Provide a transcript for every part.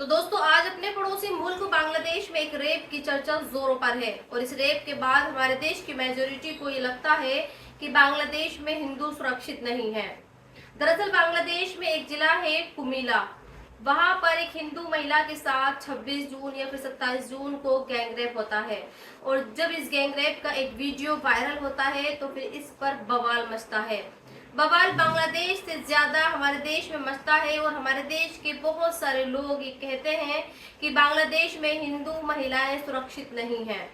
तो दोस्तों आज अपने पड़ोसी मुल्क बांग्लादेश में एक रेप की चर्चा जोरों पर है और इस रेप के बाद हमारे देश की मेजोरिटी को ये लगता है कि बांग्लादेश में हिंदू सुरक्षित नहीं है। दरअसल बांग्लादेश में एक जिला है कुमिला, वहां पर एक हिंदू महिला के साथ 26 जून या फिर 27 जून को गैंगरेप होता है और जब इस गैंगरेप का एक वीडियो वायरल होता है तो फिर इस पर बवाल मचता है। बवाल बांग्लादेश से ज्यादा हमारे देश में मचता है और हमारे देश के बहुत सारे लोग ये कहते हैं कि बांग्लादेश में हिंदू महिलाएं सुरक्षित नहीं हैं।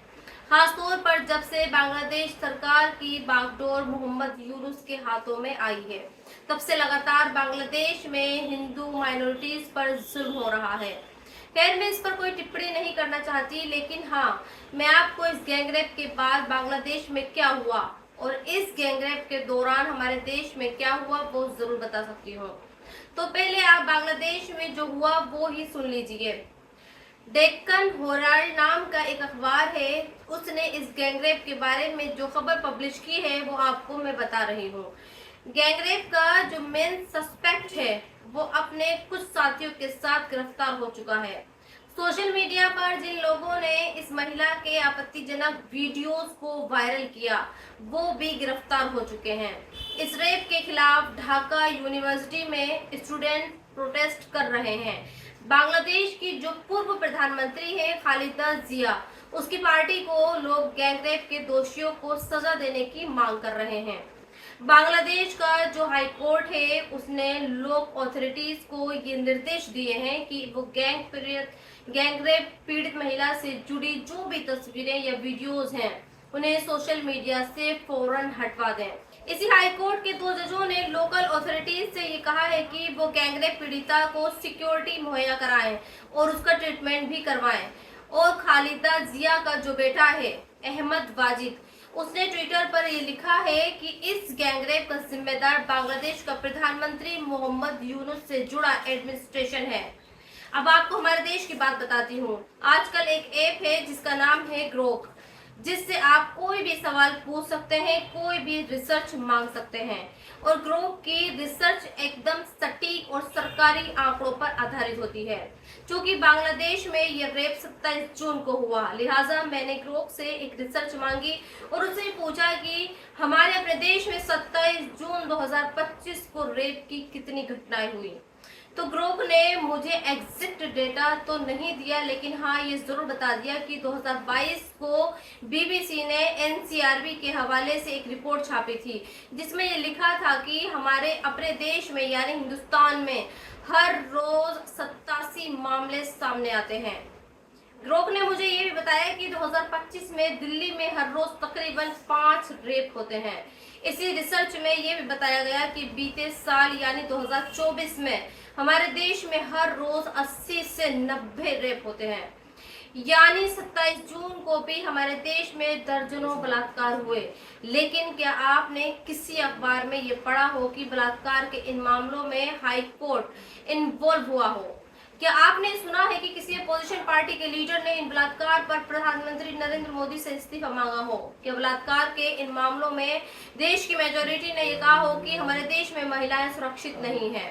खासतौर पर जब से बांग्लादेश सरकार की बागडोर मोहम्मद यूनुस के हाथों में आई है, तब से लगातार बांग्लादेश में हिंदू माइनॉरिटीज पर जुल्म हो रहा है। खैर, मैं इस पर कोई टिप्पणी नहीं करना चाहती, लेकिन हाँ, मैं आपको इस गैंगरेप के बाद बांग्लादेश में क्या हुआ और इस गैंगरेप के दौरान हमारे देश में क्या हुआ वो जरूर बता सकती हूँ। तो पहले आप बांग्लादेश में जो हुआ वो ही सुन लीजिए। डेक्कन हेराल्ड नाम का एक अखबार है, उसने इस गैंगरेप के बारे में जो खबर पब्लिश की है वो आपको मैं बता रही हूँ। गैंगरेप का जो मेन सस्पेक्ट है वो अपने कुछ साथियों के साथ गिरफ्तार हो चुका है। सोशल मीडिया पर जिन लोगों ने इस महिला के आपत्तिजनक वीडियोस को वायरल किया वो भी गिरफ्तार हो चुके हैं। इस रेप के खिलाफ ढाका यूनिवर्सिटी में स्टूडेंट प्रोटेस्ट कर रहे हैं। बांग्लादेश की जो पूर्व प्रधानमंत्री है खालिदा जिया, उसकी पार्टी को लोग गैंगरेप के दोषियों को सजा देने की मांग कर रहे हैं। बांग्लादेश का जो हाई कोर्ट है उसने लोक अथॉरिटीज को ये निर्देश दिए हैं कि वो गैंगरेप पीड़ित महिला से जुड़ी जो भी तस्वीरें या वीडियोस हैं उन्हें सोशल मीडिया से फौरन हटवा दें। इसी हाई कोर्ट के दो जजों ने लोकल अथॉरिटीज से ये कहा है कि वो गैंगरेप पीड़िता को सिक्योरिटी मुहैया कराएं और उसका ट्रीटमेंट भी करवाएं। और खालिदा जिया का जो बेटा है अहमद वाजिद, उसने ट्विटर पर ये लिखा है कि इस गैंगरेप का जिम्मेदार बांग्लादेश का प्रधानमंत्री मोहम्मद यूनुस से जुड़ा एडमिनिस्ट्रेशन है। अब आपको हमारे देश की बात बताती हूँ। आजकल एक ऐप है जिसका नाम है ग्रोक, जिससे आप कोई भी सवाल पूछ सकते हैं, कोई भी रिसर्च मांग सकते हैं और ग्रोक की रिसर्च एकदम सटीक और सरकारी आंकड़ों पर आधारित होती है। क्योंकि बांग्लादेश में यह रेप 27 जून को हुआ, लिहाजा मैंने ग्रोक से एक रिसर्च मांगी और उससे पूछा कि हमारे अपने देश में 27 जून 2025 को रेप की कितनी घटनाएं हुई। तो ग्रोक ने मुझे एग्जैक्ट डेटा तो नहीं दिया, लेकिन हाँ ये जरूर बता दिया कि 2022 को बीबीसी ने एनसीआरबी के हवाले से एक रिपोर्ट छापी थी जिसमें ये लिखा था कि हमारे अपने देश में यानी हिंदुस्तान में हर रोज 87 मामले सामने आते हैं। ग्रोक ने मुझे ये भी बताया कि 2025 में दिल्ली में हर रोज तकरीबन 5 रेप होते हैं। इसी रिसर्च में ये भी बताया गया कि बीते साल यानी 2024 में हमारे देश में हर रोज 80 से 90 रेप होते हैं। यानी 27 जून को भी हमारे देश में दर्जनों बलात्कार हुए। लेकिन क्या आपने किसी अखबार में ये पढ़ा हो कि बलात्कार के इन मामलों में हाई कोर्ट इन्वॉल्व हुआ हो? क्या आपने सुना है कि किसी अपोजिशन पार्टी के लीडर ने इन बलात्कार पर प्रधानमंत्री नरेंद्र मोदी से इस्तीफा मांगा हो? क्या बलात्कार के इन मामलों में देश की मेजोरिटी ने ये कहा हो कि हमारे देश में महिलाएं सुरक्षित नहीं है?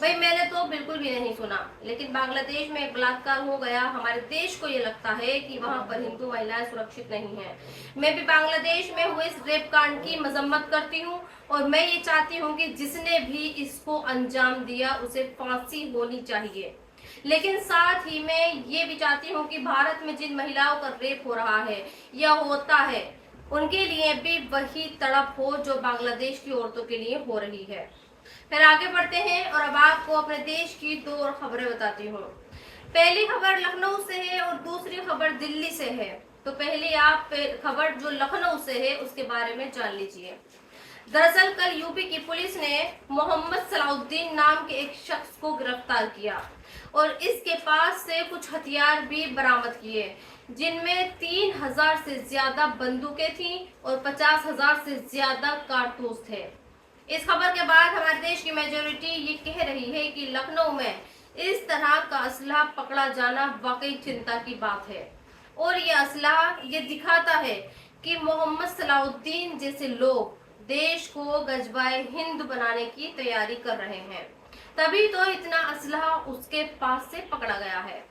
भाई मैंने तो बिल्कुल भी नहीं सुना। लेकिन बांग्लादेश में बलात्कार हो गया, हमारे देश को ये लगता है कि वहां पर हिंदू महिलाएं सुरक्षित नहीं है। मैं भी बांग्लादेश में हुए इस रेप कांड की मजम्मत करती हूँ और मैं ये चाहती हूँ कि जिसने भी इसको अंजाम दिया उसे फांसी होनी चाहिए। लेकिन साथ ही मैं ये भी चाहती हूँ कि भारत में जिन महिलाओं का रेप हो रहा है या होता है उनके लिए भी वही तड़प हो जो बांग्लादेश की औरतों के लिए हो रही है। फिर आगे बढ़ते हैं और अब आपको अपने देश की दो और खबरें बताती हूँ। पहली खबर लखनऊ से है और दूसरी खबर दिल्ली से है। तो पहले आप खबर जो लखनऊ से है उसके बारे में जान लीजिए। दरअसल कल यूपी की पुलिस ने मोहम्मद सलाउद्दीन नाम के एक शख्स को गिरफ्तार किया और इसके पास से कुछ हथियार भी बरामद किए, जिनमें 3000 से ज्यादा बंदूकें थीं और 50,000 से ज्यादा कारतूस थे। इस खबर के बाद हमारे देश की मेजोरिटी ये कह रही है कि लखनऊ में इस तरह का असलहा पकड़ा जाना वाकई चिंता की बात है और ये असलहा ये दिखाता है कि मोहम्मद सलाउद्दीन जैसे लोग देश को गजबाए हिंद बनाने की तैयारी कर रहे हैं। तभी तो इतना असलहा उसके पास से पकड़ा गया है।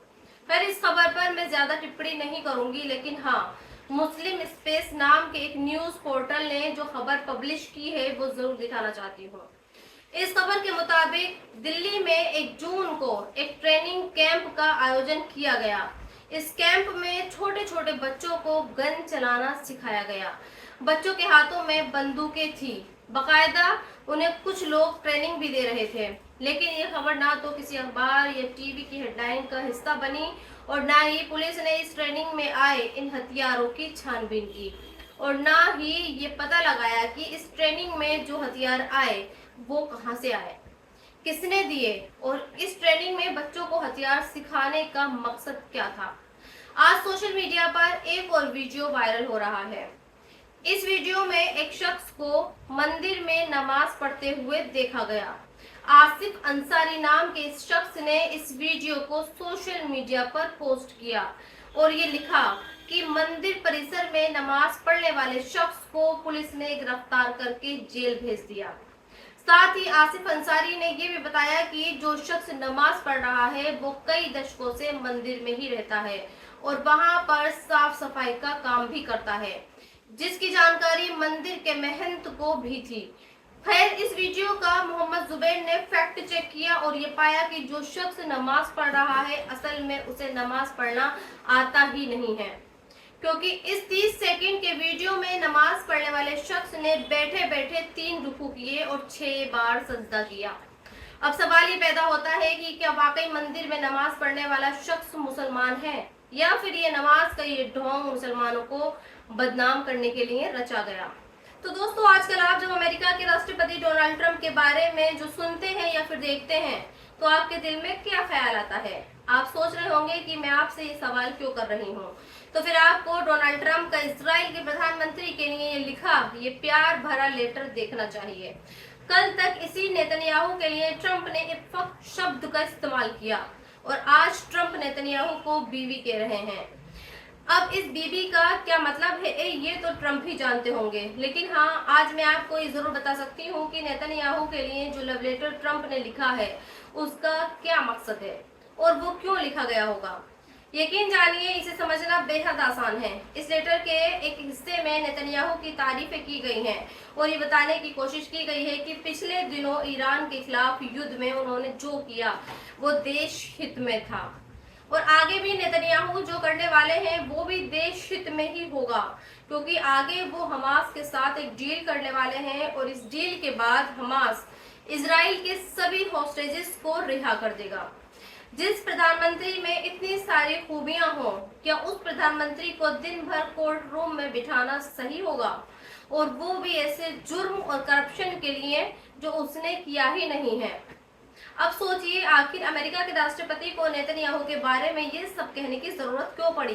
फिर इस खबर पर मैं ज्यादा टिप्पणी नहीं करूंगी, लेकिन हाँ, मुस्लिम स्पेस नाम के एक न्यूज पोर्टल ने जो खबर पब्लिश की है वो जरूर दिखाना चाहती हूँ। इस खबर के मुताबिक दिल्ली में 1 जून को एक ट्रेनिंग कैंप का आयोजन किया गया। इस कैंप में छोटे छोटे बच्चों को गन चलाना सिखाया गया। बच्चों के हाथों में बंदूकें थी, बकायदा उन्हें कुछ लोग ट्रेनिंग भी दे रहे थे। लेकिन ये खबर ना तो किसी अखबार या टीवी की हेडलाइन का हिस्सा बनी और ना ही पुलिस ने इस ट्रेनिंग में आए इन हथियारों की छानबीन की और ना ही ये पता लगाया कि इस ट्रेनिंग में जो हथियार आए वो कहां से आए, किसने दिए और इस ट्रेनिंग में बच्चों को हथियार सिखाने का मकसद क्या था। आज सोशल मीडिया पर एक और वीडियो वायरल हो रहा है। इस वीडियो में एक शख्स को मंदिर में नमाज पढ़ते हुए देखा गया। आसिफ अंसारी नाम के इस शख्स ने इस वीडियो को सोशल मीडिया पर पोस्ट किया और ये लिखा कि मंदिर परिसर में नमाज पढ़ने वाले शख्स को पुलिस ने गिरफ्तार करके जेल भेज दिया। साथ ही आसिफ अंसारी ने ये भी बताया कि जो शख्स नमाज पढ़ रहा है वो कई दशकों से मंदिर में ही रहता है और वहां पर साफ सफाई का काम भी करता है, जिसकी जानकारी मंदिर के महंत को भी थी। खैर, इस वीडियो का मोहम्मद जुबैर ने फैक्ट चेक किया और ये पाया कि जो शख्स नमाज पढ़ रहा है असल में उसे नमाज पढ़ना आता ही नहीं है, क्योंकि इस 30 सेकंड के वीडियो में नमाज पढ़ने वाले शख्स ने बैठे बैठे 3 रुकू किए और 6 बार सजदा किया। अब सवाल ये पैदा होता है कि क्या वाकई मंदिर में नमाज पढ़ने वाला शख्स मुसलमान है या फिर ये नमाज का ये ढोंग मुसलमानों को बदनाम करने के लिए रचा गया। तो दोस्तों, आजकल आप जब अमेरिका के राष्ट्रपति डोनाल्ड ट्रंप के बारे में जो सुनते हैं या फिर देखते हैं तो आपके दिल में क्या ख्याल आता है? आप सोच रहे होंगे कि मैं आपसे ये सवाल क्यों कर रही हूँ। तो फिर आपको डोनाल्ड ट्रंप का इजराइल के प्रधानमंत्री के लिए ये लिखा ये प्यार भरा लेटर देखना चाहिए। कल तक इसी नेतन्याहू के लिए ट्रंप ने इत्फाक शब्द का इस्तेमाल किया और आज ट्रंप नेतन्याहू को बीवी कह रहे हैं। अब इस बीबी का क्या मतलब है ये तो ट्रंप ही जानते होंगे, लेकिन हाँ, आज मैं आपको ये जरूर बता सकती हूँ कि नेतन्याहू के लिए जो लव लेटर ट्रंप ने लिखा है उसका क्या मकसद है और वो क्यों लिखा गया होगा। यकीन जानिए, इसे समझना बेहद आसान है। इस लेटर के एक हिस्से में नेतन्याहू की तारीफें की गई हैं और ये बताने की कोशिश की गई है कि पिछले दिनों ईरान के खिलाफ युद्ध में उन्होंने जो किया वो देश हित में था और आगे भी नेतन्याहू जो करने वाले हैं वो भी देश हित में ही होगा, क्योंकि आगे वो हमास के साथ एक डील करने वाले हैं और इस डील के बाद हमास इजराइल के सभी हॉस्टेजेस को रिहा कर देगा। जिस प्रधानमंत्री में इतनी सारी खूबियां हो, क्या उस प्रधानमंत्री को दिन भर कोर्ट रूम में बिठाना सही होगा, और वो भी ऐसे जुर्म और करप्शन के लिए जो उसने किया ही नहीं है। अब सोचिए, आखिर अमेरिका के राष्ट्रपति को नेतन्याहू के बारे में ये सब कहने की जरूरत क्यों पड़ी?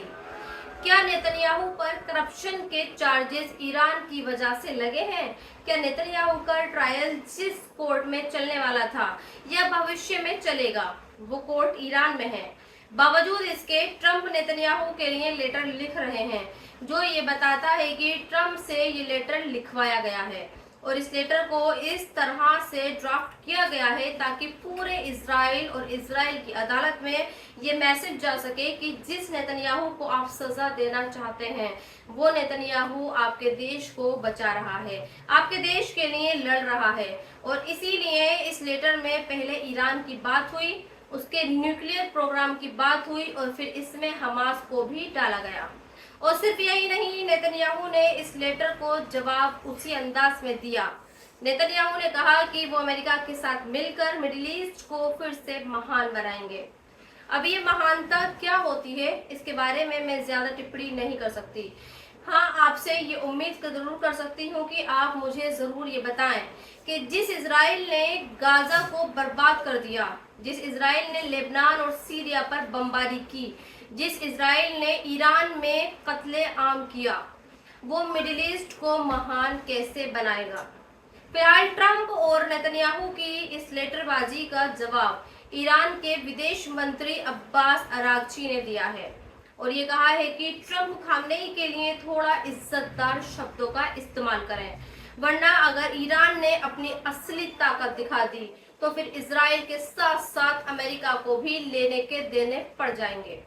क्या नेतन्याहू पर करप्शन के चार्जेस ईरान की वजह से लगे हैं? क्या नेतन्याहू का ट्रायल जिस कोर्ट में चलने वाला था या भविष्य में चलेगा वो कोर्ट ईरान में है, बावजूद इसके ट्रंप नेतन्याहू के लिए लेटर लिख रहे हैं, जो ये बताता है कि ट्रंप से ये लेटर लिखवाया गया है और इस लेटर को इस तरह से ड्राफ्ट किया गया है ताकि पूरे इजराइल और इजराइल की अदालत में ये मैसेज जा सके कि जिस नेतन्याहू को आप सजा देना चाहते हैं वो नेतन्याहू आपके देश को बचा रहा है, आपके देश के लिए लड़ रहा है। और इसीलिए इस लेटर में पहले ईरान की बात हुई, उसके न्यूक्लियर प्रोग्राम की बात हुई और फिर इसमें हमास को भी डाला गया। और सिर्फ यही नहीं, नेतन्याहू ने इस लेटर को जवाब उसी अंदाज में दिया। नेतन्याहू ने कहा कि वो अमेरिका के साथ मिलकर मिडिल ईस्ट को फिर से महान बनाएंगे। अब ये महानता क्या होती है इसके बारे में मैं ज्यादा टिप्पणी नहीं कर सकती। हाँ, आपसे ये उम्मीद जरूर कर सकती हूँ कि आप मुझे जरूर ये बताएं कि जिस इजराइल ने गाजा को बर्बाद कर दिया, जिस इजराइल ने लेबनान और सीरिया पर बमबारी की, जिस इजराइल ने ईरान में कत्ले आम किया, वो मिडिल ईस्ट को महान कैसे बनाएगा। फिलहाल ट्रंप और नेतन्याहू की इस लेटरबाजी का जवाब ईरान के विदेश मंत्री अब्बास अरागची ने दिया है और ये कहा है कि ट्रंप खामनेई के लिए थोड़ा इज्जतदार शब्दों का इस्तेमाल करें, वरना अगर ईरान ने अपनी असली ताकत दिखा दी तो फिर इजराइल के साथ साथ अमेरिका को भी लेने के देने पड़ जाएंगे।